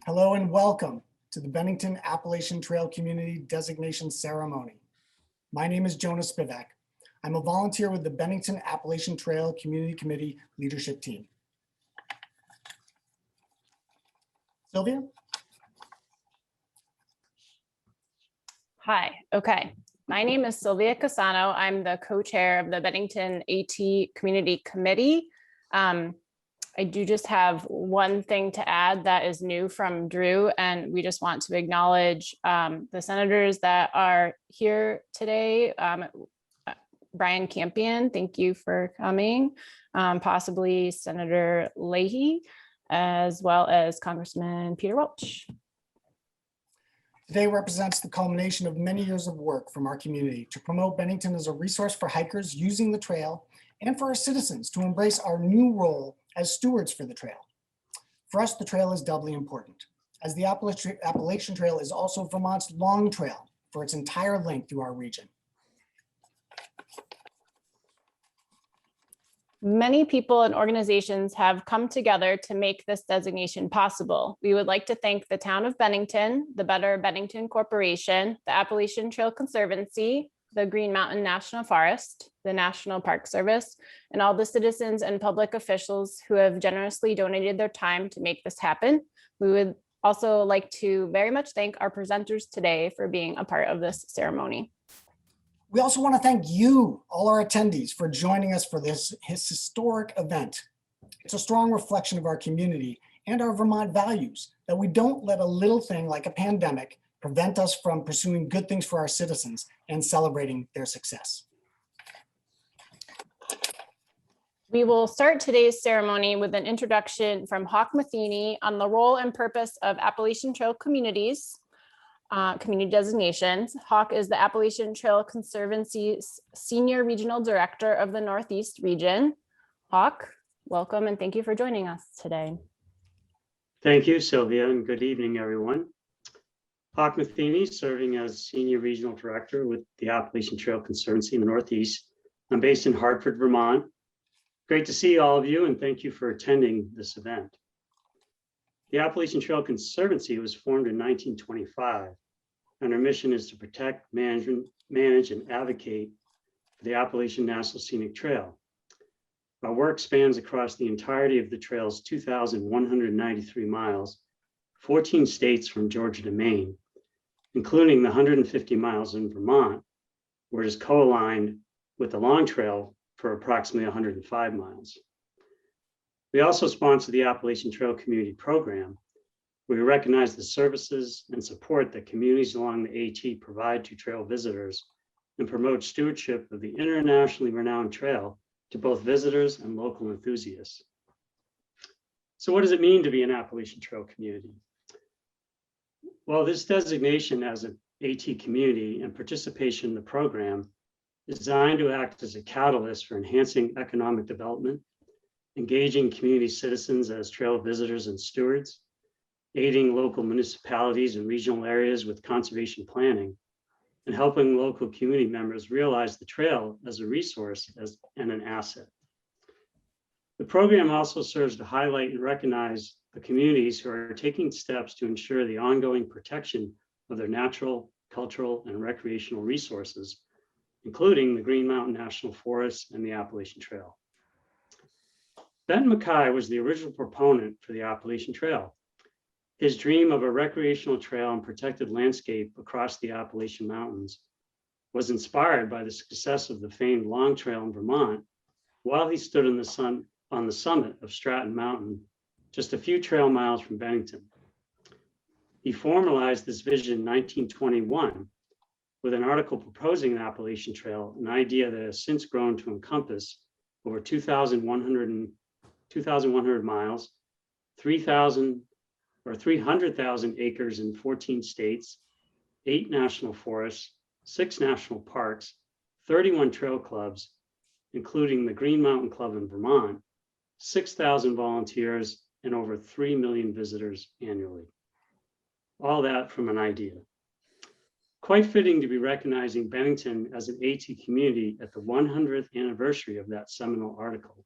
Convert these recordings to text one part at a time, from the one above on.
Hello and welcome to the Bennington Appalachian Trail Community Designation Ceremony. My name is Jonas Spivak. I'm a volunteer with the Bennington Appalachian Trail Community Committee leadership team. Sylvia? Hi, okay. My name is Sylvia Casano. I'm the co-chair of the Bennington AT Community Committee. I do just have one thing to add that is new from Drew, and we just want to acknowledge the senators that are here today. Brian Campion, thank you for coming. Possibly Senator Leahy, as well as Congressman Peter Welch. Today represents the culmination of many years of work from our community to promote Bennington as a resource for hikers using the trail and for our citizens to embrace our new role as stewards for the trail. For us, the trail is doubly important, as the Appalachian Trail is also Vermont's long trail for its entire length through our region. Many people and organizations have come together to make this designation possible. We would like to thank the town of Bennington, the Better Bennington Corporation, the Appalachian Trail Conservancy, the Green Mountain National Forest, the National Park Service, and all the citizens and public officials who have generously donated their time to make this happen. We would also like to very much thank our presenters today for being a part of this ceremony. We also want to thank you, all our attendees, for joining us for this historic event. It's a strong reflection of our community and our Vermont values that we don't let a little thing like a pandemic prevent us from pursuing good things for our citizens and celebrating their success. We will start today's ceremony with an introduction from Hawk Matheny on the role and purpose of Appalachian Trail communities, community designations. Hawk is the Appalachian Trail Conservancy's Senior Regional Director of the Northeast region. Hawk, welcome and thank you for joining us today. Thank you, Sylvia, and good evening, everyone. Hawk Matheny, serving as Senior Regional Director with the Appalachian Trail Conservancy in the Northeast. I'm based in Hartford, Vermont. Great to see all of you and thank you for attending this event. The Appalachian Trail Conservancy was formed in 1925, and our mission is to protect, manage, and advocate for the Appalachian National Scenic Trail. Our work spans across the entirety of the trail's 2,193 miles, 14 states from Georgia to Maine, including the 150 miles in Vermont, where it is co-aligned with the Long Trail for approximately 105 miles. We also sponsor the Appalachian Trail Community Program, where we recognize the services and support that communities along the AT provide to trail visitors and promote stewardship of the internationally renowned trail to both visitors and local enthusiasts. So what does it mean to be an Appalachian Trail community? Well, this designation as an AT community and participation in the program is designed to act as a catalyst for enhancing economic development, engaging community citizens as trail visitors and stewards, aiding local municipalities and regional areas with conservation planning, and helping local community members realize the trail as a resource and an asset. The program also serves to highlight and recognize the communities who are taking steps to ensure the ongoing protection of their natural, cultural, and recreational resources, including the Green Mountain National Forest and the Appalachian Trail. Ben Mackay was the original proponent for the Appalachian Trail. His dream of a recreational trail and protected landscape across the Appalachian Mountains was inspired by the success of the famed Long Trail in Vermont while he stood in the sun on the summit of Stratton Mountain, just a few trail miles from Bennington. He formalized this vision in 1921 with an article proposing an Appalachian Trail, an idea that has since grown to encompass over 2,100 miles, 300,000 acres in 14 states, 8 national forests, 6 national parks, 31 trail clubs, including the Green Mountain Club in Vermont, 6,000 volunteers, and over 3 million visitors annually. All that from an idea. Quite fitting to be recognizing Bennington as an AT community at the 100th anniversary of that seminal article.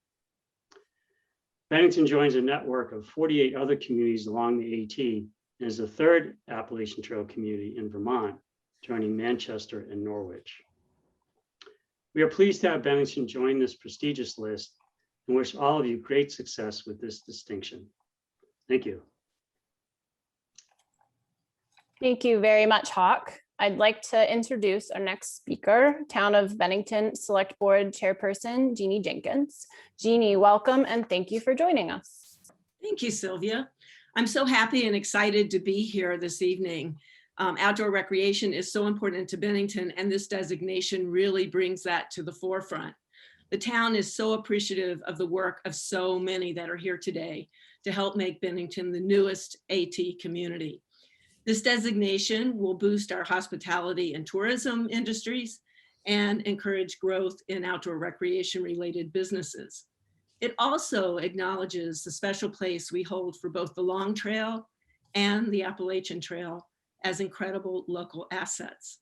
Bennington joins a network of 48 other communities along the AT and is the third Appalachian Trail community in Vermont, joining Manchester and Norwich. We are pleased to have Bennington join this prestigious list and wish all of you great success with this distinction. Thank you. Thank you very much, Hawk. I'd like to introduce our next speaker, Town of Bennington Select Board Chairperson, Jeannie Jenkins. Jeannie, welcome and thank you for joining us. Thank you, Sylvia. I'm so happy and excited to be here this evening. Outdoor recreation is so important to Bennington, and this designation really brings that to the forefront. The town is so appreciative of the work of so many that are here today to help make Bennington the newest AT community. This designation will boost our hospitality and tourism industries and encourage growth in outdoor recreation related businesses. It also acknowledges the special place we hold for both the Long Trail and the Appalachian Trail as incredible local assets.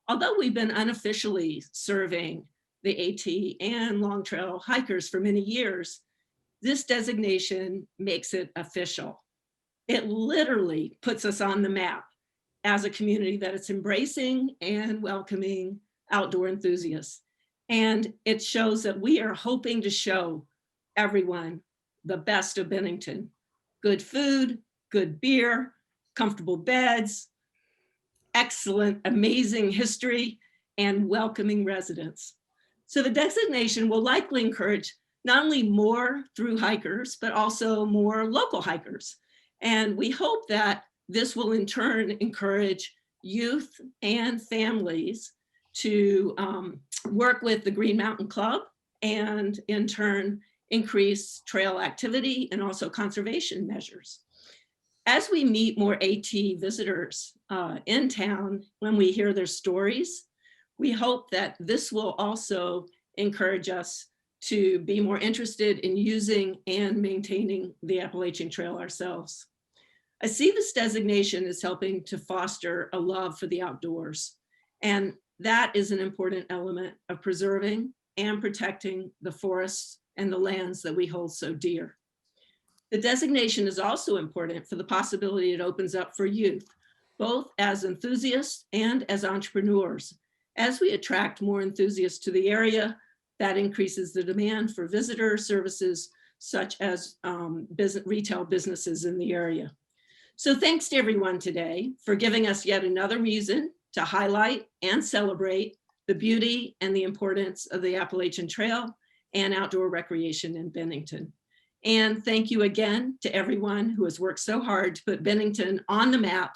Although we've been unofficially serving the AT and Long Trail hikers for many years, this designation makes it official. It literally puts us on the map as a community that is embracing and welcoming outdoor enthusiasts. And it shows that we are hoping to show everyone the best of Bennington. Good food, good beer, comfortable beds, excellent, amazing history, and welcoming residents. So the designation will likely encourage not only more through hikers, but also more local hikers. And we hope that this will in turn encourage youth and families to work with the Green Mountain Club and in turn increase trail activity and also conservation measures. As we meet more AT visitors in town, when we hear their stories, we hope that this will also encourage us to be more interested in using and maintaining the Appalachian Trail ourselves. I see this designation as helping to foster a love for the outdoors, and that is an important element of preserving and protecting the forests and the lands that we hold so dear. The designation is also important for the possibility it opens up for youth, both as enthusiasts and as entrepreneurs. As we attract more enthusiasts to the area, that increases the demand for visitor services such as retail businesses in the area. So thanks to everyone today for giving us yet another reason to highlight and celebrate the beauty and the importance of the Appalachian Trail and outdoor recreation in Bennington. And thank you again to everyone who has worked so hard to put Bennington on the map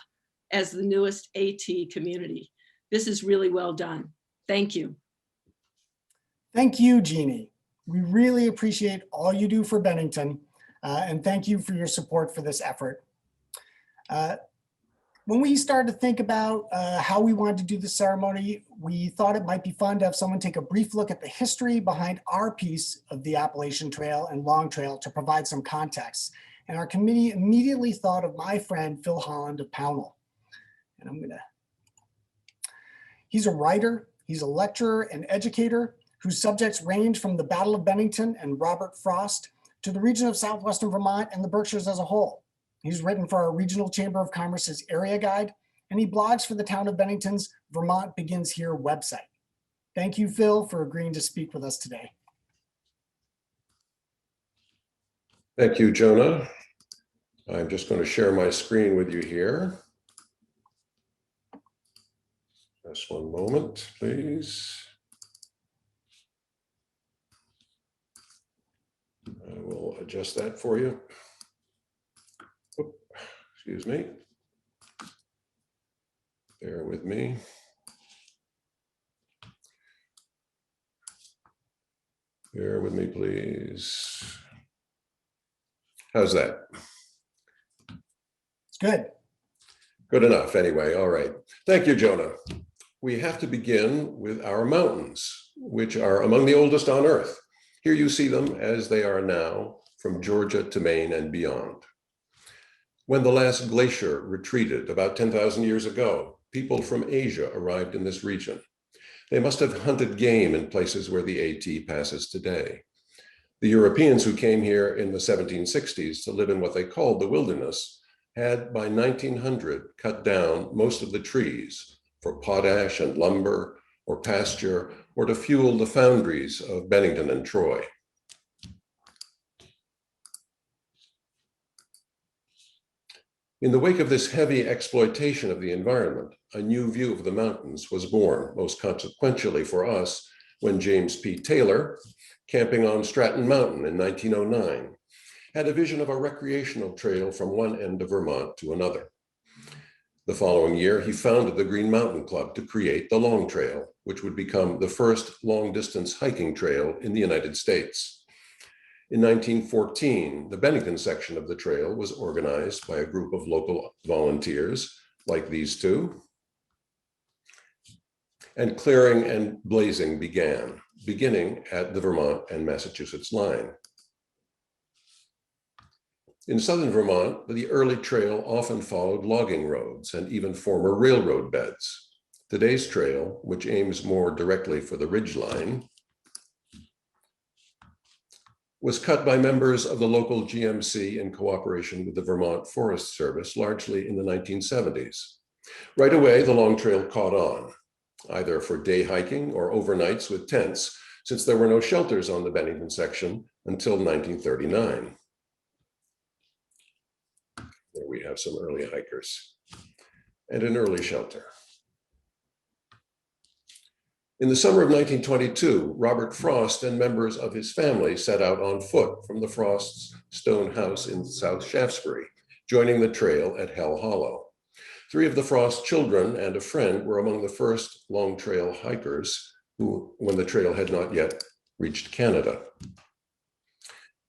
as the newest AT community. This is really well done. Thank you. Thank you, Jeannie. We really appreciate all you do for Bennington, and thank you for your support for this effort. When we started to think about how we wanted to do the ceremony, we thought it might be fun to have someone take a brief look at the history behind our piece of the Appalachian Trail and Long Trail to provide some context. And our committee immediately thought of my friend, Phil Holland of Pownell. And he's a writer, he's a lecturer and educator whose subjects range from the Battle of Bennington and Robert Frost to the region of southwestern Vermont and the Berkshires as a whole. He's written for our Regional Chamber of Commerce's Area Guide, and he blogs for the Town of Bennington's Vermont Begins Here website. Thank you, Phil, for agreeing to speak with us today. Thank you, Jonah. I'm just going to share my screen with you here. Just one moment, please. I will adjust that for you. Oop, excuse me. Bear with me. Bear with me, please. How's that? It's good. Good enough, anyway. All right. Thank you, Jonah. We have to begin with our mountains, which are among the oldest on Earth. Here you see them as they are now, from Georgia to Maine and beyond. When the last glacier retreated about 10,000 years ago, people from Asia arrived in this region. They must have hunted game in places where the AT passes today. The Europeans who came here in the 1760s to live in what they called the wilderness had by 1900 cut down most of the trees for potash and lumber or pasture or to fuel the foundries of Bennington and Troy. In the wake of this heavy exploitation of the environment, a new view of the mountains was born, most consequentially for us, when James P. Taylor, camping on Stratton Mountain in 1909, had a vision of a recreational trail from one end of Vermont to another. The following year, he founded the Green Mountain Club to create the Long Trail, which would become the first long-distance hiking trail in the United States. In 1914, the Bennington section of the trail was organized by a group of local volunteers, like these two, and clearing and blazing beginning at the Vermont and Massachusetts line. In southern Vermont, the early trail often followed logging roads and even former railroad beds. Today's trail, which aims more directly for the ridgeline, was cut by members of the local GMC in cooperation with the Vermont Forest Service, largely in the 1970s. Right away, the Long Trail caught on, either for day hiking or overnights with tents, since there were no shelters on the Bennington section until 1939. There we have some early hikers and an early shelter. In the summer of 1922, Robert Frost and members of his family set out on foot from the Frost's stone house in South Shaftesbury, joining the trail at Hell Hollow. 3 of the Frost children and a friend were among the first Long Trail hikers when the trail had not yet reached Canada.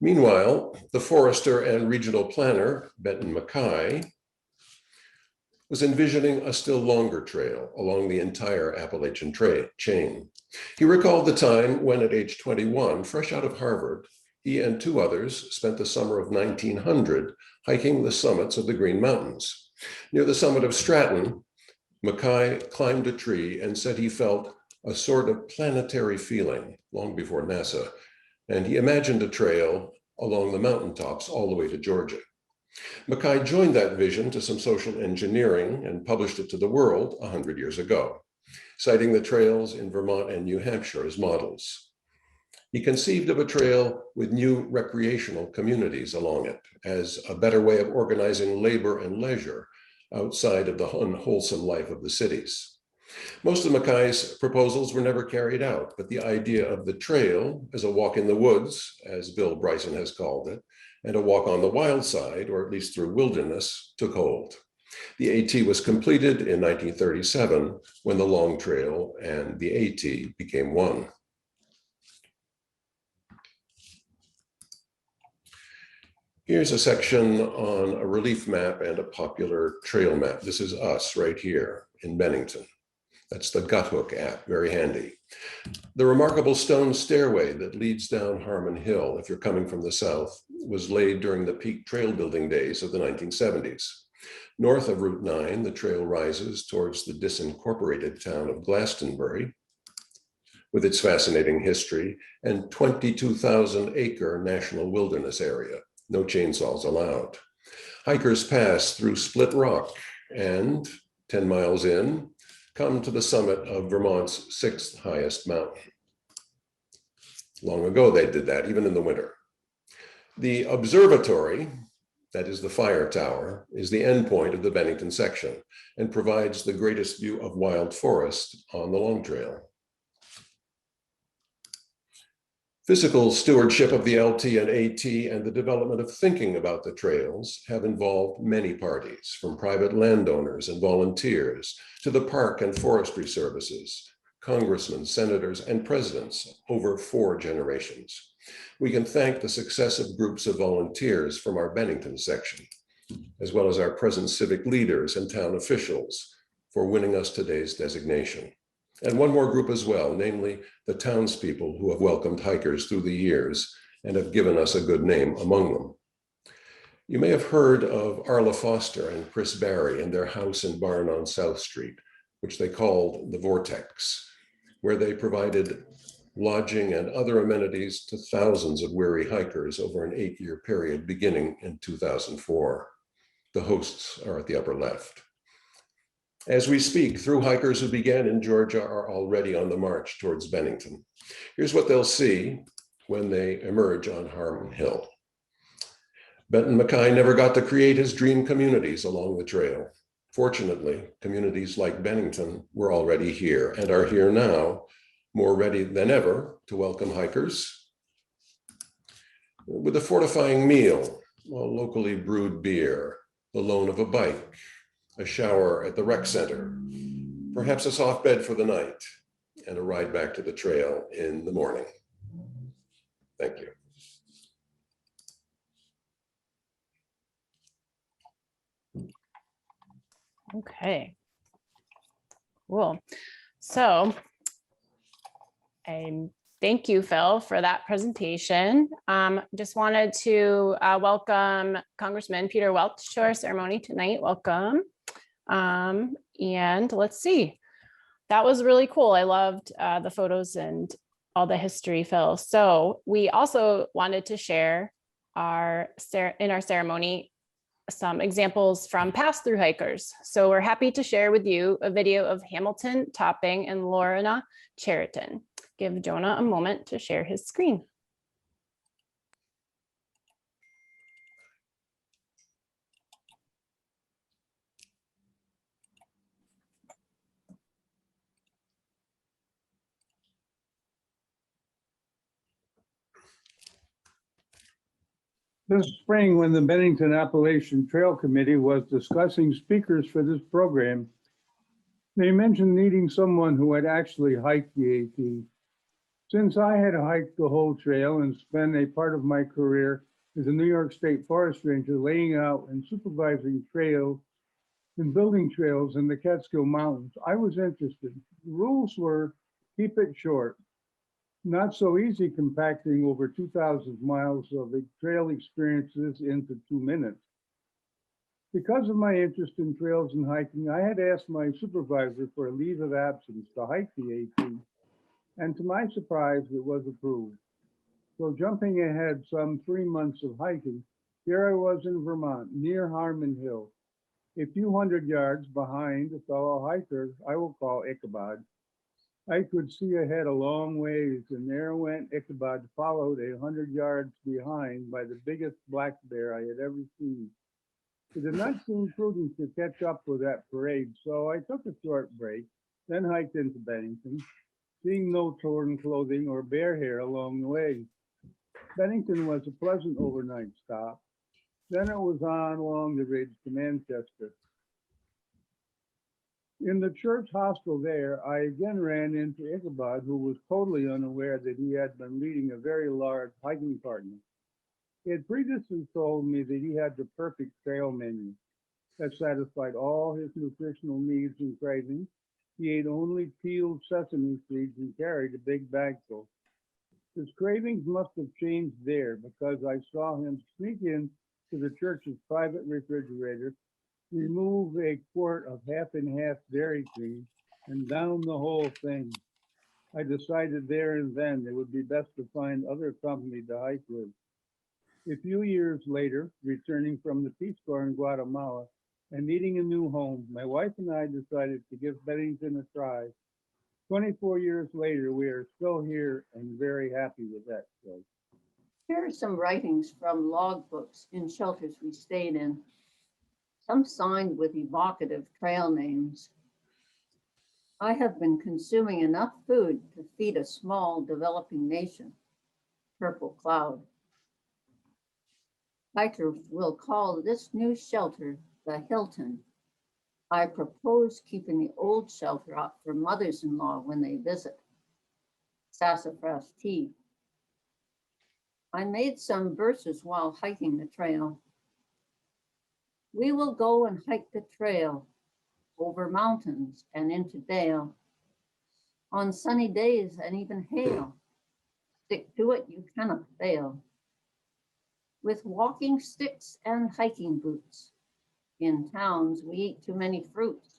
Meanwhile, the forester and regional planner, Benton Mackay, was envisioning a still longer trail along the entire Appalachian chain. He recalled the time when at age 21, fresh out of Harvard, he and 2 others spent the summer of 1900 hiking the summits of the Green Mountains. Near the summit of Stratton, Mackay climbed a tree and said he felt a sort of planetary feeling long before NASA, and he imagined a trail along the mountaintops all the way to Georgia. Mackay joined that vision to some social engineering and published it to the world 100 years ago, citing the trails in Vermont and New Hampshire as models. He conceived of a trail with new recreational communities along it as a better way of organizing labor and leisure outside of the unwholesome life of the cities. Most of Mackay's proposals were never carried out, but the idea of the trail as a walk in the woods, as Bill Bryson has called it, and a walk on the wild side, or at least through wilderness, took hold. The AT was completed in 1937 when the Long Trail and the AT became one. Here's a section on a relief map and a popular trail map. This is us right here in Bennington. That's the Guthook app, very handy. The remarkable stone stairway that leads down Harmon Hill, if you're coming from the south, was laid during the peak trail building days of the 1970s. North of Route 9, the trail rises towards the disincorporated town of Glastonbury, with its fascinating history and 22,000-acre national wilderness area. No chainsaws allowed. Hikers pass through Split Rock and 10 miles in, come to the summit of Vermont's 6th highest mountain. Long ago they did that, even in the winter. The observatory, that is the fire tower, is the endpoint of the Bennington section and provides the greatest view of wild forest on the Long Trail. Physical stewardship of the LT and AT and the development of thinking about the trails have involved many parties, from private landowners and volunteers to the park and forestry services, congressmen, senators, and presidents over 4 generations. We can thank the successive groups of volunteers from our Bennington section, as well as our present civic leaders and town officials for winning us today's designation. And one more group as well, namely the townspeople who have welcomed hikers through the years and have given us a good name among them. You may have heard of Arla Foster and Chris Barry and their house and barn on South Street, which they called the Vortex, where they provided lodging and other amenities to thousands of weary hikers over an 8-year period beginning in 2004. The hosts are at the upper left. As we speak, through hikers who began in Georgia are already on the march towards Bennington. Here's what they'll see when they emerge on Harmon Hill. Benton Mackay never got to create his dream communities along the trail. Fortunately, communities like Bennington were already here and are here now, more ready than ever to welcome hikers with a fortifying meal, a locally brewed beer, the loan of a bike, a shower at the rec center, perhaps a soft bed for the night, and a ride back to the trail in the morning. Thank you. Okay, cool. So thank you, Phil, for that presentation. Just wanted to welcome Congressman Peter Welch to our ceremony tonight. Welcome. And let's see. That was really cool. I loved the photos and all the history, Phil. So we also wanted to share in our ceremony some examples from pass-through hikers. So we're happy to share with you a video of Hamilton Topping and Lorna Cheriton. Give Jonah a moment to share his screen. This spring, when the Bennington Appalachian Trail Committee was discussing speakers for this program, they mentioned needing someone who had actually hiked the AT. Since I had hiked the whole trail and spent a part of my career as a New York State Forest Ranger laying out and supervising trails and building trails in the Catskill Mountains, I was interested. The rules were keep it short. Not so easy compacting over 2,000 miles of trail experiences into 2 minutes. Because of my interest in trails and hiking, I had asked my supervisor for a leave of absence to hike the AT, and to my surprise, it was approved. So jumping ahead some 3 months of hiking, here I was in Vermont, near Harmon Hill, a few hundred yards behind a fellow hiker I will call Ichabod. I could see ahead a long ways, and there went Ichabod, followed 100 yards behind by the biggest black bear I had ever seen. It did not seem prudent to catch up with that parade, so I took a short break, then hiked into Bennington, seeing no torn clothing or bear hair along the way. Bennington was a pleasant overnight stop. Then it was on along the ridge to Manchester. In the church hostel there, I again ran into Ichabod, who was totally unaware that he had been leading a very large hiking partner. He had previously told me that he had the perfect trail menu that satisfied all his nutritional needs and cravings. He ate only peeled sesame seeds and carried a big bagful. His cravings must have changed there because I saw him sneak in to the church's private refrigerator, remove a quart of half and half dairy cream, and down the whole thing. I decided there and then it would be best to find other company to hike with. A few years later, returning from the Peace Corps in Guatemala and needing a new home, my wife and I decided to give Bennington a try. 24 years later, we are still here and very happy with that choice. Here are some writings from log books in shelters we stayed in, some signed with evocative trail names. I have been consuming enough food to feed a small developing nation. Purple cloud. Hikers will call this new shelter the Hilton. I propose keeping the old shelter up for mothers-in-law when they visit. Sassafras tea. I made some verses while hiking the trail. We will go and hike the trail over mountains and into dale. On sunny days and even hail. Stick to it, you cannot fail. With walking sticks and hiking boots. In towns, we eat too many fruits.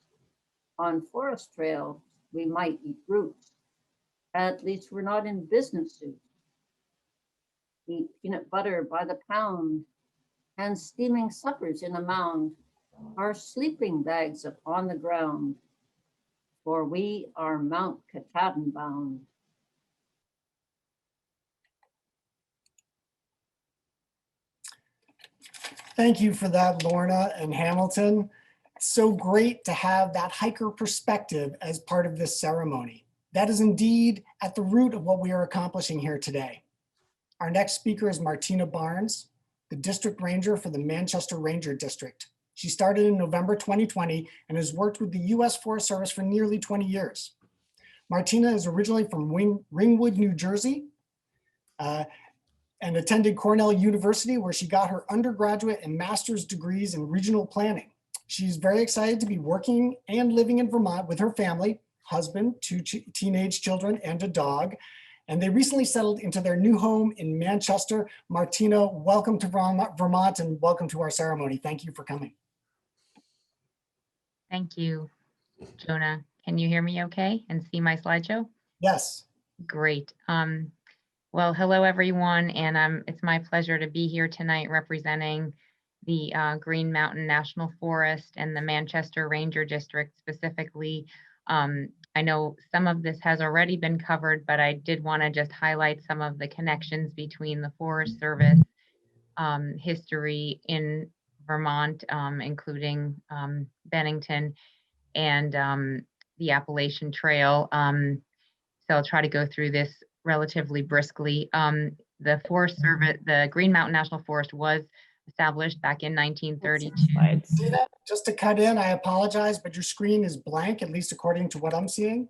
On forest trails, we might eat roots. At least we're not in business suits. Eat peanut butter by the pound and steaming suppers in a mound. our sleeping bags upon the ground, for we are Mount Katahdin bound. Thank you for that, Lorna and Hamilton. It's so great to have that hiker perspective as part of this ceremony. That is indeed at the root of what we are accomplishing here today. Our next speaker is Martina Barnes, the District Ranger for the Manchester Ranger District. She started in November 2020 and has worked with the U.S. Forest Service for nearly 20 years. Martina is originally from Ringwood, New Jersey, and attended Cornell University, where she got her undergraduate and master's degrees in regional planning. She's very excited to be working and living in Vermont with her family, husband, two teenage children, and a dog. And they recently settled into their new home in Manchester. Martina, welcome to Vermont and welcome to our ceremony. Thank you for coming. Thank you, Jonah. Can you hear me okay and see my slideshow? Yes. Great. Well, hello, everyone, and it's my pleasure to be here tonight representing the Green Mountain National Forest and the Manchester Ranger District specifically. I know some of this has already been covered, but I did want to just highlight some of the connections between the Forest Service history in Vermont, including Bennington and the Appalachian Trail. So I'll try to go through this relatively briskly. The Forest Service, the Green Mountain National Forest was established back in 1932. Slides. See that? Just to cut in, I apologize, but your screen is blank, at least according to what I'm seeing.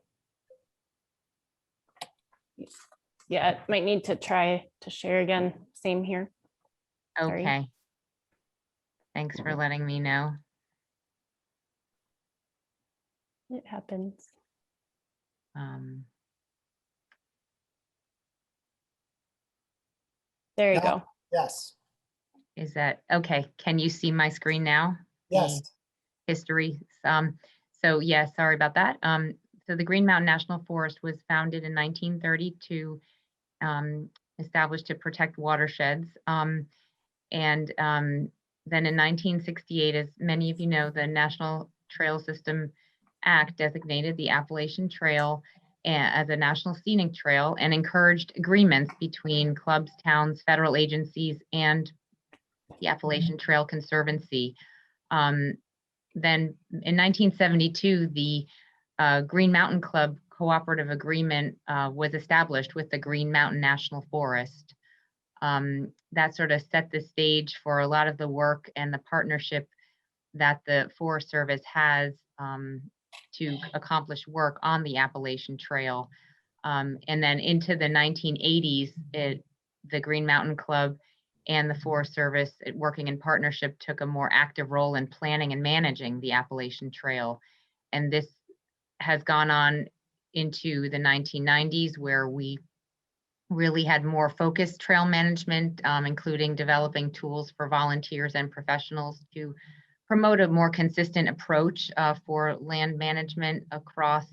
Yeah, it might need to try to share again. Same here. Sorry. Okay. Thanks for letting me know. It happens. There you Yeah. go. Yes. Is that okay? Can you see my screen now? Yes. The history. So yeah, sorry about that. So the Green Mountain National Forest was founded in 1932, established to protect watersheds. And then in 1968, as many of you know, the National Trail System Act designated the Appalachian Trail as a national scenic trail and encouraged agreements between clubs, towns, federal agencies, and the Appalachian Trail Conservancy. Then in 1972, the Green Mountain Club cooperative agreement was established with the Green Mountain National Forest. That sort of set the stage for a lot of the work and the partnership that the Forest Service has to accomplish work on the Appalachian Trail. And then into the 1980s, the Green Mountain Club and the Forest Service, working in partnership, took a more active role in planning and managing the Appalachian Trail. And this has gone on into the 1990s, where we really had more focused trail management, including developing tools for volunteers and professionals to promote a more consistent approach for land management across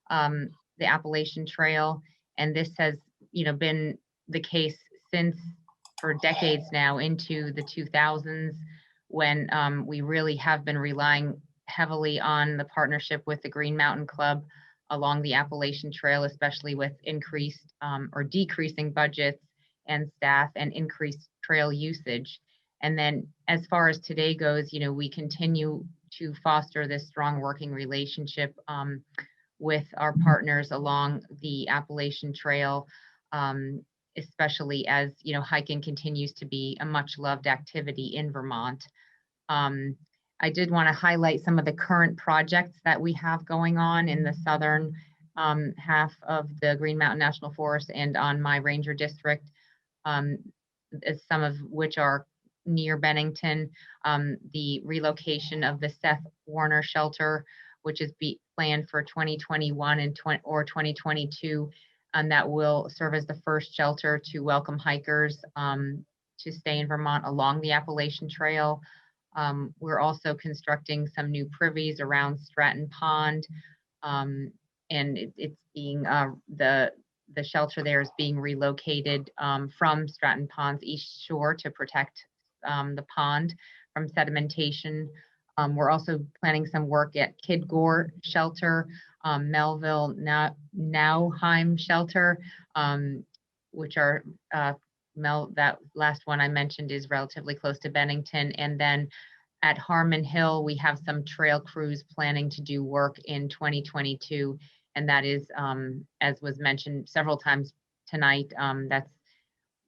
the Appalachian Trail. And this has, been the case since for decades now into the 2000s, when we really have been relying heavily on the partnership with the Green Mountain Club along the Appalachian Trail, especially with increased or decreasing budgets and staff and increased trail usage. And then as far as today goes, we continue to foster this strong working relationship with our partners along the Appalachian Trail, especially as, hiking continues to be a much loved activity in Vermont. I did want to highlight some of the current projects that we have going on in the southern half of the Green Mountain National Forest and on my ranger district, some of which are near Bennington, the relocation of the Seth Warner shelter, which is planned for 2021 or 2022, and that will serve as the first shelter to welcome hikers to stay in Vermont along the Appalachian Trail. We're also constructing some new privies around Stratton Pond, and it's being the shelter there is being relocated from Stratton Pond's east shore to protect the pond from sedimentation. We're also planning some work at Kidgore Shelter, Melville Nauheim Shelter, which are that last one I mentioned is relatively close to Bennington. And then at Harmon Hill, we have some trail crews planning to do work in 2022. And that is, as was mentioned several times tonight, that's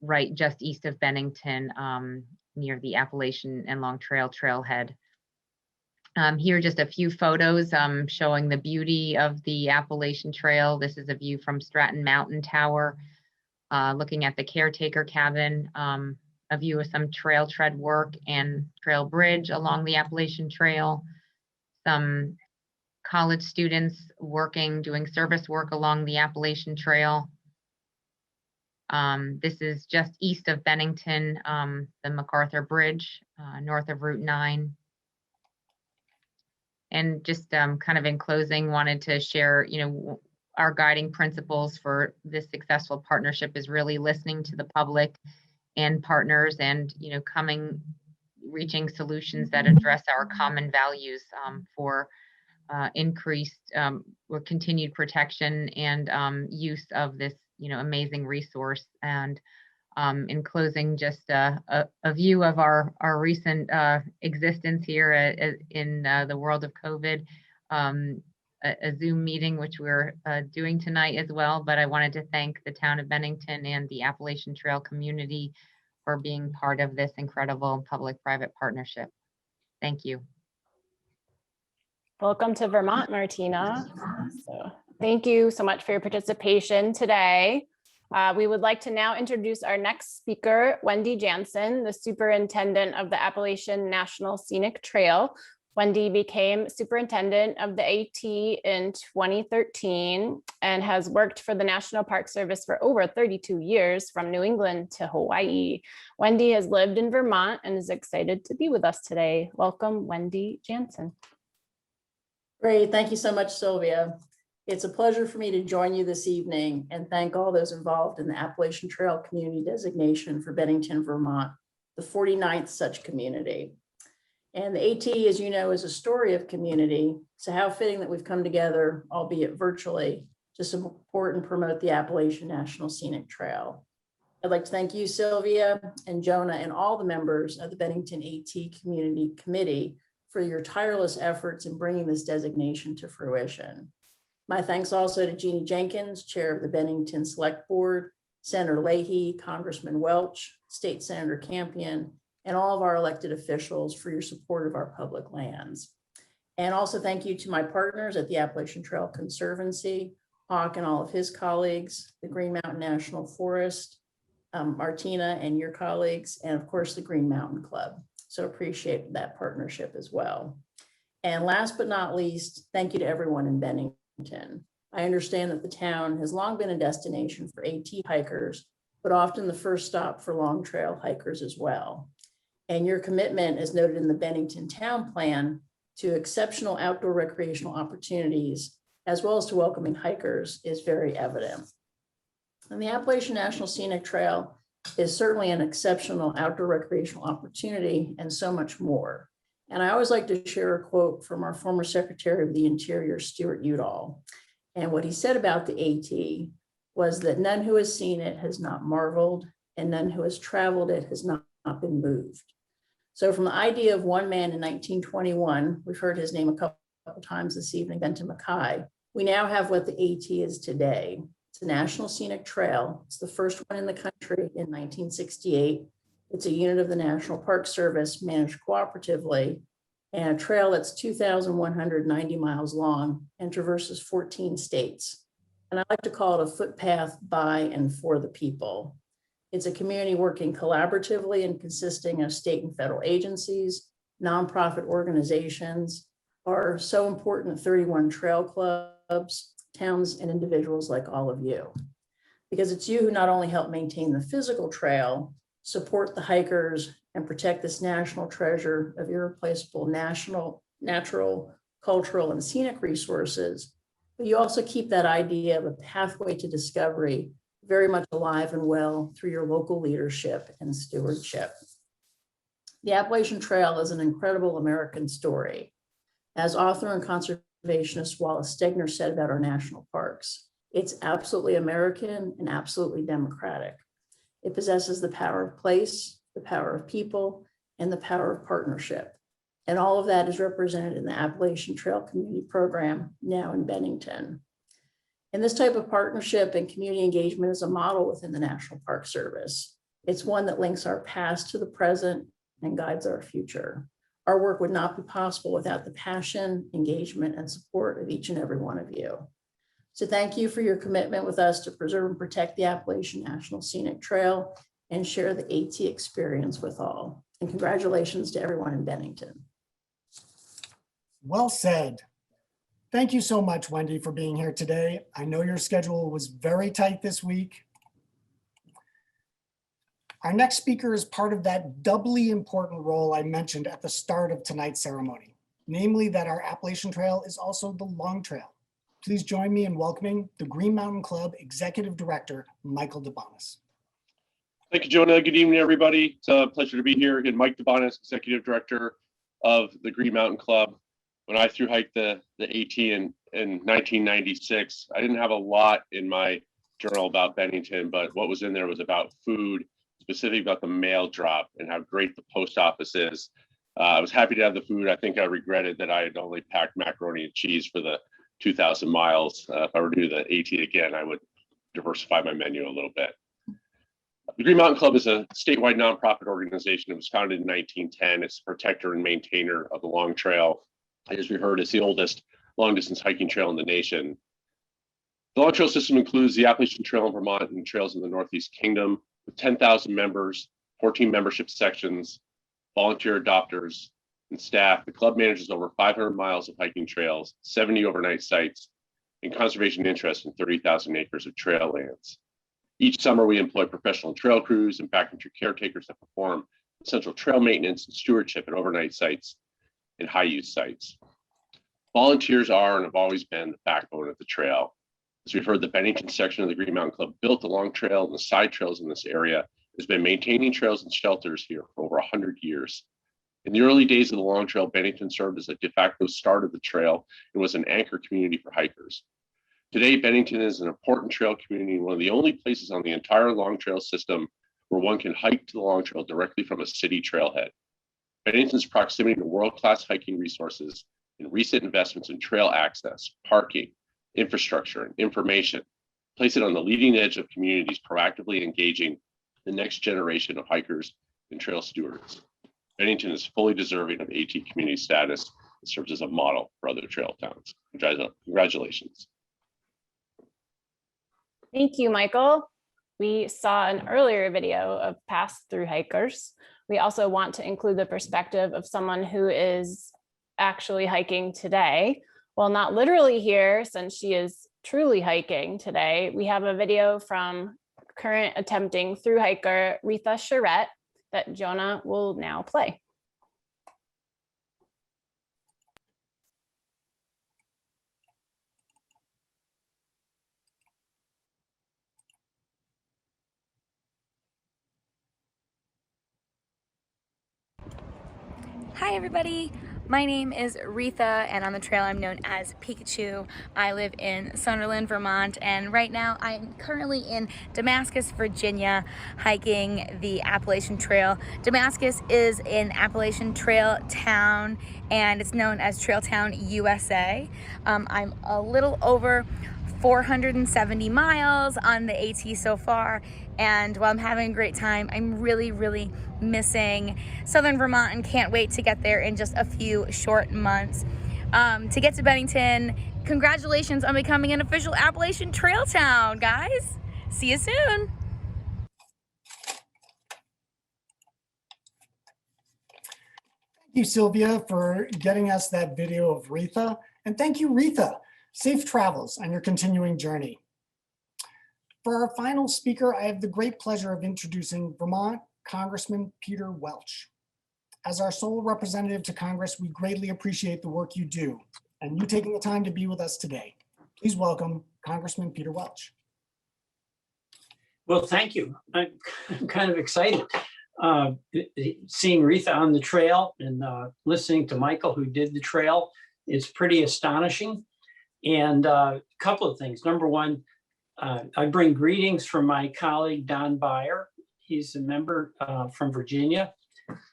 right just east of Bennington, near the Appalachian and Long Trail trailhead. Here are just a few photos showing the beauty of the Appalachian Trail. This is a view from Stratton Mountain Tower, looking at the caretaker cabin, a view of some trail tread work and trail bridge along the Appalachian Trail, some college students doing service work along the Appalachian Trail. This is just east of Bennington, the MacArthur Bridge, north of Route 9. And just kind of in closing, wanted to share, our guiding principles for this successful partnership is really listening to the public and partners and, reaching solutions that address our common values for increased or continued protection and use of this, amazing resource. And in closing, just a view of our recent existence here in the world of COVID, a Zoom meeting, which we're doing tonight as well. But I wanted to thank the town of Bennington and the Appalachian Trail community for being part of this incredible public-private partnership. Thank you. Welcome to Vermont, Martina. So thank you so much for your participation today. We would like to now introduce our next speaker, Wendy Jansen, the superintendent of the Appalachian National Scenic Trail. Wendy became superintendent of the AT in 2013 and has worked for the National Park Service for over 32 years, from New England to Hawaii. Wendy has lived in Vermont and is excited to be with us today. Welcome, Wendy Jansen. Great, thank you so much, Sylvia. It's a pleasure for me to join you this evening and thank all those involved in the Appalachian Trail Community Designation for Bennington, Vermont, the 49th such community. And the AT, as you know, is a story of community. So how fitting that we've come together, albeit virtually, to support and promote the Appalachian National Scenic Trail. I'd like to thank you, Sylvia and Jonah, and all the members of the Bennington AT Community Committee for your tireless efforts in bringing this designation to fruition. My thanks also to Jeannie Jenkins, chair of the Bennington Select Board, Senator Leahy, Congressman Welch, State Senator Campion, and all of our elected officials for your support of our public lands. And also thank you to my partners at the Appalachian Trail Conservancy, Hawk and all of his colleagues, the Green Mountain National Forest, Martina and your colleagues, and of course the Green Mountain Club. So appreciate that partnership as well. And last but not least, thank you to everyone in Bennington. I understand that the town has long been a destination for AT hikers, but often the first stop for long trail hikers as well. And your commitment, as noted in the Bennington Town Plan, to exceptional outdoor recreational opportunities, as well as to welcoming hikers, is very evident. And the Appalachian National Scenic Trail is certainly an exceptional outdoor recreational opportunity and so much more. And I always like to share a quote from our former Secretary of the Interior, Stuart Udall. And what he said about the AT was that none who has seen it has not marveled, and none who has traveled it has not been moved. So from the idea of one man in 1921, we've heard his name a couple times this evening, Benton Mackay, we now have what the AT is today. It's a National Scenic Trail. It's the first one in the country in 1968. It's a unit of the National Park Service managed cooperatively, and a trail that's 2,190 miles long and traverses 14 states. And I like to call it a footpath by and for the people. It's a community working collaboratively and consisting of state and federal agencies, nonprofit organizations, our so important 31 trail clubs, towns, and individuals like all of you. Because it's you who not only help maintain the physical trail, support the hikers, and protect this national treasure of irreplaceable natural, cultural, and scenic resources, but you also keep that idea of a pathway to discovery very much alive and well through your local leadership and stewardship. The Appalachian Trail is an incredible American story. As author and conservationist Wallace Stegner said about our national parks, it's absolutely American and absolutely democratic. It possesses the power of place, the power of people, and the power of partnership. And all of that is represented in the Appalachian Trail Community Program now in Bennington. And this type of partnership and community engagement is a model within the National Park Service. It's one that links our past to the present and guides our future. Our work would not be possible without the passion, engagement, and support of each and every one of you. So thank you for your commitment with us to preserve and protect the Appalachian National Scenic Trail and share the AT experience with all. And congratulations to everyone in Bennington. Well said. Thank you so much, Wendy, for being here today. I know your schedule was very tight this week. Our next speaker is part of that doubly important role I mentioned at the start of tonight's ceremony, namely that our Appalachian Trail is also the long trail. Please join me in welcoming the Green Mountain Club Executive Director, Michael DeBonis. Thank you, Jonah. Good evening, everybody. It's a pleasure to be here. Again, Mike DeBonis, Executive Director of the Green Mountain Club. When I through hiked the AT in 1996, I didn't have a lot in my journal about Bennington, but what was in there was about food, specifically about the mail drop and how great the post office is. I was happy to have the food. I think I regretted that I had only packed macaroni and cheese for the 2,000 miles. If I were to do the AT again, I would diversify my menu a little bit. The Green Mountain Club is a statewide nonprofit organization. It was founded in 1910. It's the protector and maintainer of the Long Trail. As we heard, it's the oldest long-distance hiking trail in the nation. The Long Trail system includes the Appalachian Trail in Vermont and trails in the Northeast Kingdom. With 10,000 members, 14 membership sections, volunteer adopters, and staff, the club manages over 500 miles of hiking trails, 70 overnight sites, and conservation interests in 30,000 acres of trail lands. Each summer, we employ professional trail crews and backcountry caretakers that perform essential trail maintenance and stewardship at overnight sites and high-use sites. Volunteers are and have always been the backbone of the trail. As we've heard, the Bennington section of the Green Mountain Club built the Long Trail and the side trails in this area, has been maintaining trails and shelters here for over 100 years. In the early days of the Long Trail, Bennington served as a de facto start of the trail and was an anchor community for hikers. Today, Bennington is an important trail community, one of the only places on the entire Long Trail system where one can hike to the Long Trail directly from a city trailhead. Bennington's proximity to world-class hiking resources and recent investments in trail access, parking, infrastructure, and information place it on the leading edge of communities proactively engaging the next generation of hikers and trail stewards. Bennington is fully deserving of AT community status and serves as a model for other trail towns. Congratulations. Thank you, Michael. We saw an earlier video of pass-through hikers. We also want to include the perspective of someone who is actually hiking today. Well, not literally here, since she is truly hiking today. We have a video from current attempting through hiker Retha Charette that Jonah will now play. Hi everybody, my name is Retha and on the trail I'm known as Pikachu. I live in Sunderland, Vermont, and right now I'm currently in Damascus, Virginia, hiking the Appalachian Trail. Damascus is an Appalachian Trail town and it's known as Trail Town, USA. I'm a little over 470 miles on the AT so far, and while I'm having a great time, I'm really missing Southern Vermont and can't wait to get there in just a few short months. To get to Bennington, congratulations on becoming an official Appalachian Trail town, guys. See you soon. Thank you, Sylvia, for getting us that video of Retha. And thank you, Retha. Safe travels on your continuing journey. For our final speaker, I have the great pleasure of introducing Vermont Congressman Peter Welch. As our sole representative to Congress, we greatly appreciate the work you do and you taking the time to be with us today. Please welcome Congressman Peter Welch. Well, thank you. I'm kind of excited. Seeing Retha on the trail and listening to Michael, who did the trail, is pretty astonishing. And a couple of things. Number one, I bring greetings from my colleague, Don Byer. He's a member from Virginia,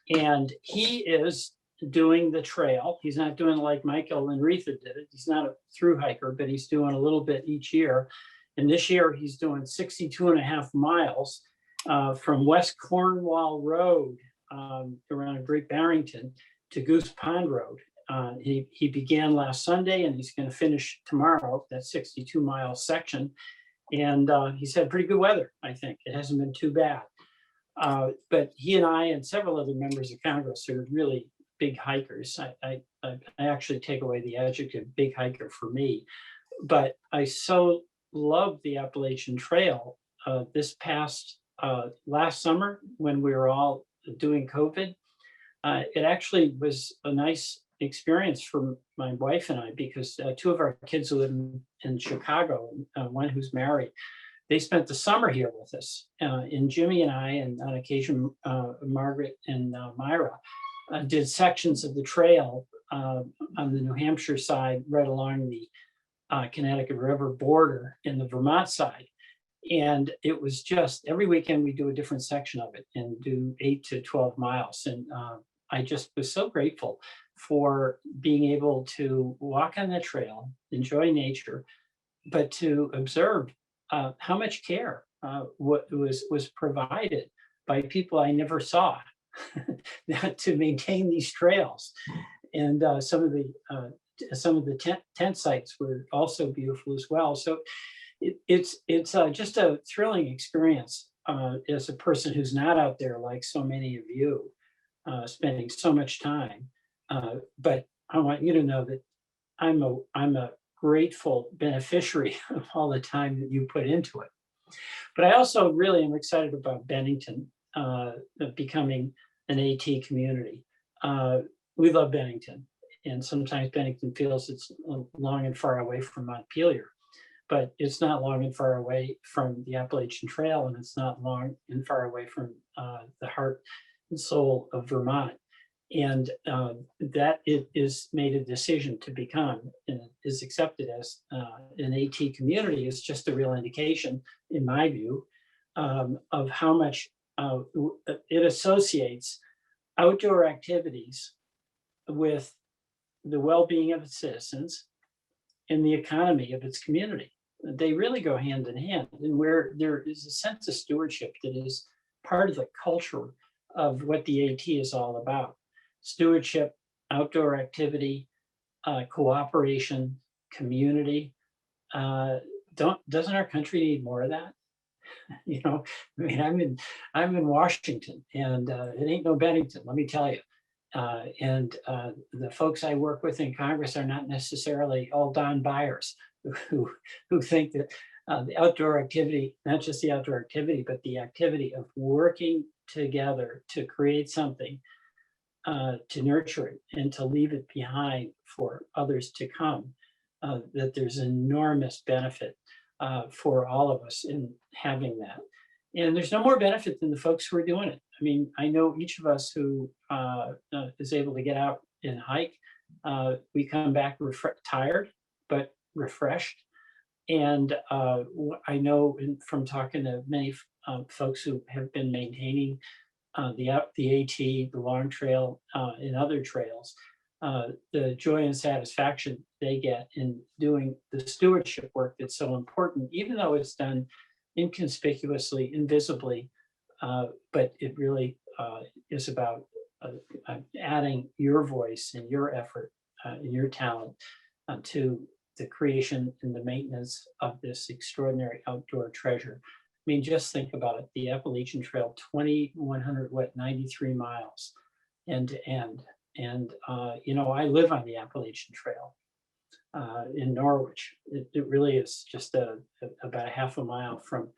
and he is doing the trail. He's not doing like Michael and Retha did it. He's not a through hiker, but he's doing a little bit each year. And this year he's doing 62.5 miles from West Cornwall Road around Great Barrington to Goose Pond Road. He began last Sunday and he's going to finish tomorrow, that 62-mile section. And he's had pretty good weather, I think. It hasn't been too bad. But he and I and several other members of Congress are really big hikers. I actually take away the adjective big hiker for me. But I so love the Appalachian Trail. This past last summer, when we were all doing COVID, it actually was a nice experience for my wife and I, because two of our kids who live in Chicago, one who's married, they spent the summer here with us. And Jimmy and I, and on occasion, Margaret and Myra, did sections of the trail on the New Hampshire side, right along the Connecticut River border in the Vermont side. And it was just, every weekend we do a different section of it and do 8 to 12 miles. And I just was so grateful for being able to walk on the trail, enjoy nature, but to observe how much care what was provided by people I never saw to maintain these trails. And some of the tent sites were also beautiful as well. So it's just a thrilling experience as a person who's not out there like so many of you, spending so much time. But I want you to know that I'm a grateful beneficiary of all the time that you put into it. But I also really am excited about Bennington becoming an AT community. We love Bennington, and sometimes Bennington feels it's long and far away from Montpelier, but it's not long and far away from the Appalachian Trail, and it's not long and far away from the heart and soul of Vermont. And that it is made a decision to become and is accepted as an AT community is just a real indication, in my view, of how much it associates outdoor activities with the well-being of its citizens and the economy of its community. They really go hand in hand, and where there is a sense of stewardship that is part of the culture of what the AT is all about. Stewardship, outdoor activity, cooperation, community. Doesn't our country need more of that? You know, I mean, I'm in Washington, and it ain't no Bennington, let me tell you. And the folks I work with in Congress are not necessarily all Don Byers who think that the outdoor activity, not just the outdoor activity, but the activity of working together to create something, to nurture it and to leave it behind for others to come, that there's enormous benefit for all of us in having that. And there's no more benefit than the folks who are doing it. I mean, I know each of us who is able to get out and hike, we come back tired, but refreshed. And I know from talking to many folks who have been maintaining the AT, the long trail, and other trails, the joy and satisfaction they get in doing the stewardship work that's so important, even though it's done inconspicuously, invisibly, but it really is about adding your voice and your effort and your talent to the creation and the maintenance of this extraordinary outdoor treasure. I mean, just think about it. The Appalachian Trail, 2,193 miles end to end. And, you know, I live on the Appalachian Trail in Norwich. It really is just about a half a mile from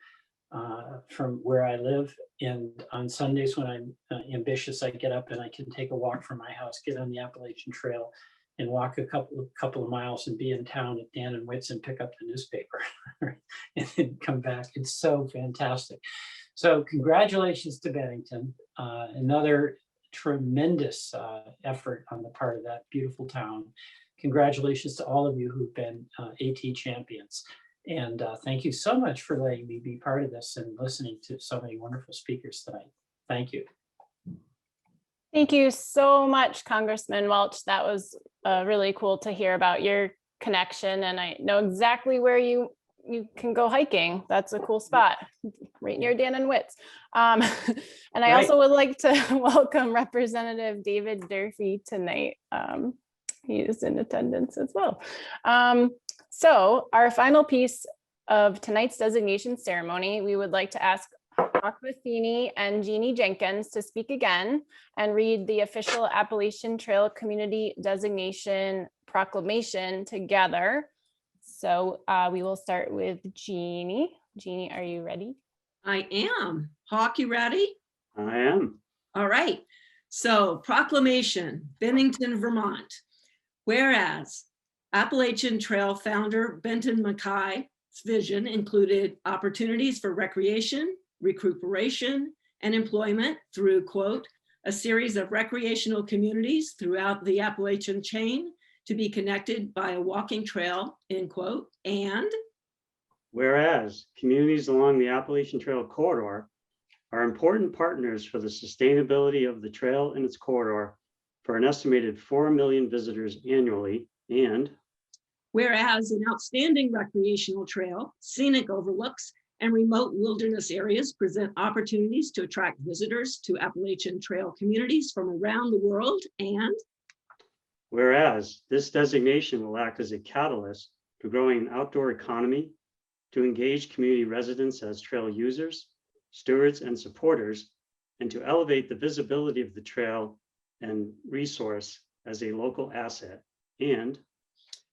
where I live. And on Sundays when I'm ambitious, I get up and I can take a walk from my house, get on the Appalachian Trail, and walk a couple of miles and be in town at Dan and Witt's and pick up the newspaper and then come back. It's so fantastic. So congratulations to Bennington. Another tremendous effort on the part of that beautiful town. Congratulations to all of you who've been AT champions. And thank you so much for letting me be part of this and listening to so many wonderful speakers tonight. Thank you. Thank you so much, Congressman Welch. That was really cool to hear about your connection, and I know exactly where you can go hiking. That's a cool spot, right near Dan and Witt's. And I also would like to welcome Representative David Durfee tonight. He is in attendance as well. So our final piece of tonight's designation ceremony, we would like to ask Hawk Matheny and Jeannie Jenkins to speak again and read the official Appalachian Trail Community Designation Proclamation together. So we will start with Jeannie. Jeannie, are you ready? I am. Hawk, you ready? I am. All right. So proclamation, Bennington, Vermont. Whereas Appalachian Trail founder Benton Mackay's vision included opportunities for recreation, recuperation, and employment through, quote, a series of recreational communities throughout the Appalachian chain to be connected by a walking trail, end quote, and Whereas communities along the Appalachian Trail corridor are important partners for the sustainability of the trail and its corridor for an estimated 4 million visitors annually, and whereas an outstanding recreational trail, scenic overlooks, and remote wilderness areas present opportunities to attract visitors to Appalachian Trail communities from around the world, and whereas this designation will act as a catalyst to growing an outdoor economy, to engage community residents as trail users, stewards, and supporters, and to elevate the visibility of the trail and resource as a local asset, and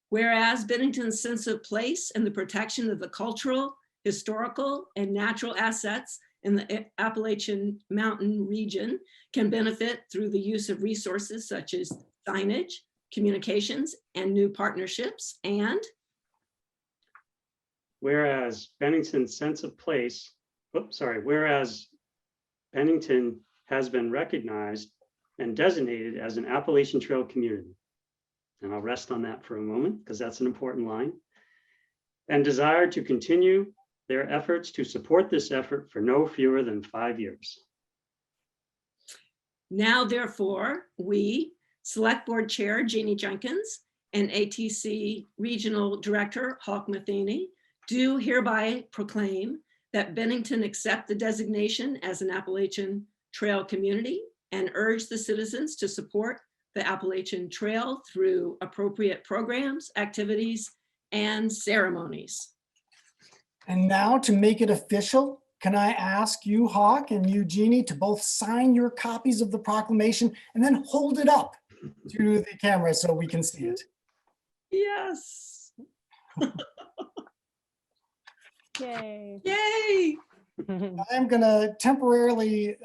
whereas Bennington's sense of place and the protection of the cultural, historical, and natural assets in the Appalachian Mountain region can benefit through the use of resources such as signage, communications, and new partnerships, and whereas Bennington's sense of place, whereas Bennington has been recognized and designated as an Appalachian Trail community. And I'll rest on that for a moment because that's an important line. And desire to continue their efforts to support this effort for no fewer than 5 years. now therefore, we, Select Board Chair Jeannie Jenkins and ATC Regional Director Hawk Matheny, do hereby proclaim that Bennington accept the designation as an Appalachian Trail community and urge the citizens to support the Appalachian Trail through appropriate programs, activities, and ceremonies. And now to make it official, can I ask you, Hawk, and you, Jeannie, to both sign your copies of the proclamation and then hold it up to the camera so we can see it. Yes. Yay. Yay. I'm gonna temporarily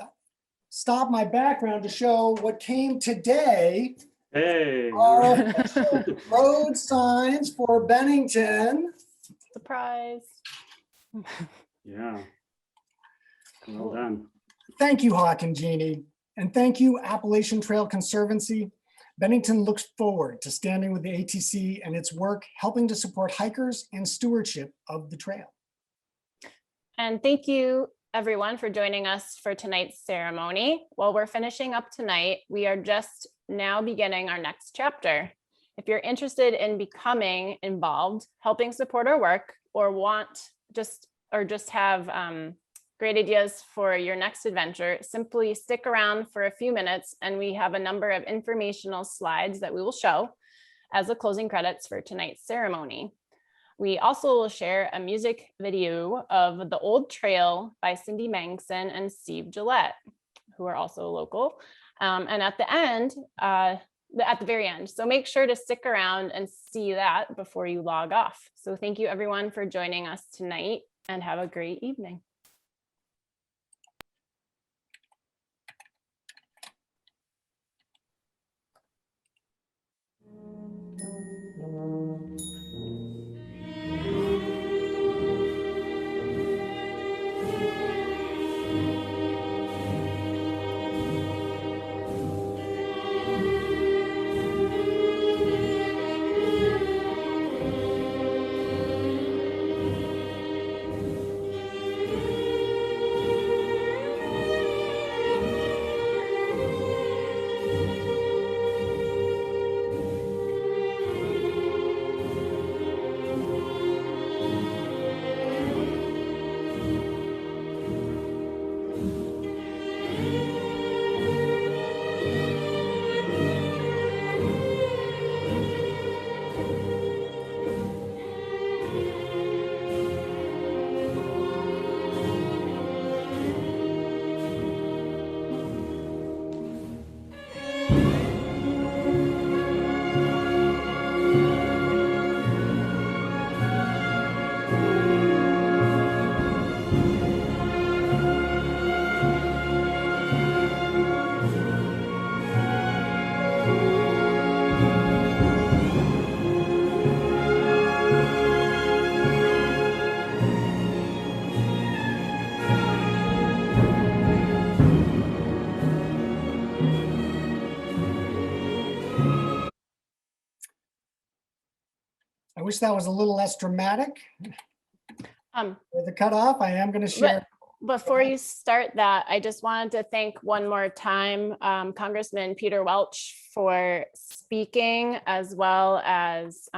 stop my background to show what came today. Hey. Our official road signs for Bennington. Surprise. Yeah. Well done. Thank you, Hawk and Jeannie. And thank you, Appalachian Trail Conservancy. Bennington looks forward to standing with the ATC and its work helping to support hikers and stewardship of the trail. And thank you, everyone, for joining us for tonight's ceremony. While we're finishing up tonight, we are just now beginning our next chapter. If you're interested in becoming involved, helping support our work, or just have great ideas for your next adventure, simply stick around for a few minutes and we have a number of informational slides that we will show as the closing credits for tonight's ceremony. We also will share a music video of The Old Trail by Cindy Mangson and Steve Gillette, who are also local. And at the very end. So make sure to stick around and see that before you log off. So thank you everyone for joining us tonight and have a great evening. wish that was a little less dramatic. Um, With the cutoff, I am going to share. Before you start that, I just wanted to thank one more time Congressman Peter Welch for speaking, as well as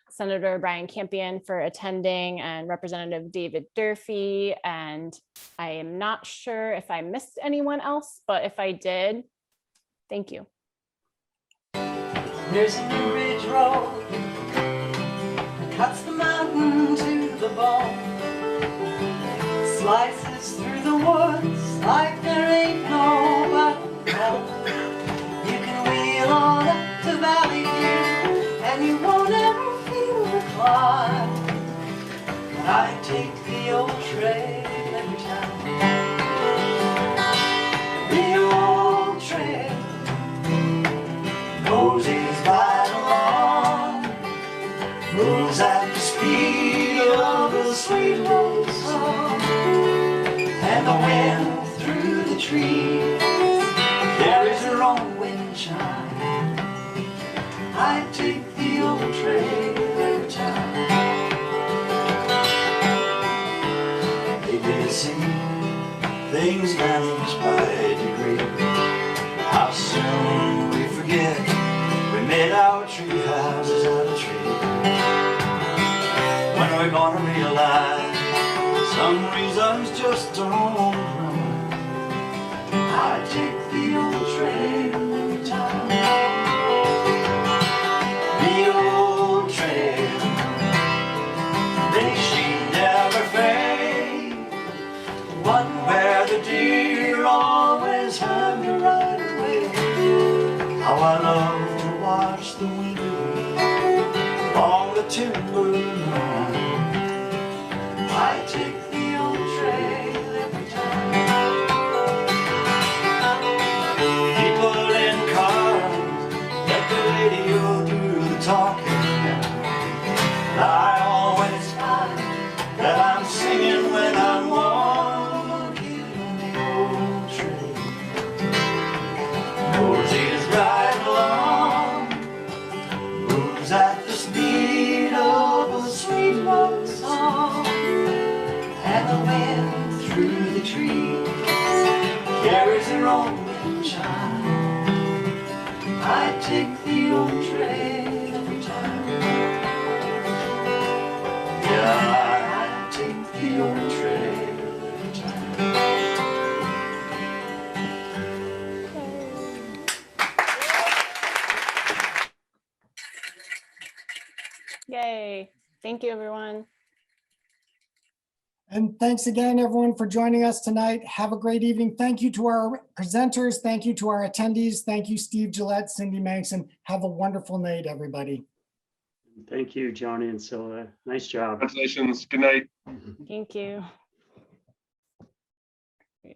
Senator Brian Campion for attending, and Representative David Durfee. And I am not sure if I missed anyone else, but if I did, thank you. There's a new ridge road that cuts the mountain to the bone, slices through the woods like there ain't nobody home. You can wheel on up to Valley View and you won't ever feel the climb. But I take the old trail every time. The old trail noses right along, moves at the speed of a sweet old song, and the wind through the trees carries her own wind chime. I take the old trail every time. They say things vanish by degree. How soon we forget we made our tree houses out of trees. When we're gonna realize some reasons just don't run. I take the old trail every time. The old trail, may she never fade, one where the deer always have me right away. How I love to watch the wind along the timber line. I take the old trail every time. People in cars let the radio do the talking. I always find that I'm singing when I'm walking the old trail. Noses right along, moves at the speed of a sweet love song, and the wind through the trees carries her own wind chime. I take the old trail every time. Yeah, I take the old trail every time. Yay. Thank you, everyone. And thanks again, everyone, for joining us tonight. Have a great evening. Thank you to our presenters. Thank you to our attendees. Thank you, Steve Gillette, Cindy Manxon. Have a wonderful night, everybody. Thank you, Johnny and Sylvia. Nice job. Congratulations. Good night. Thank you.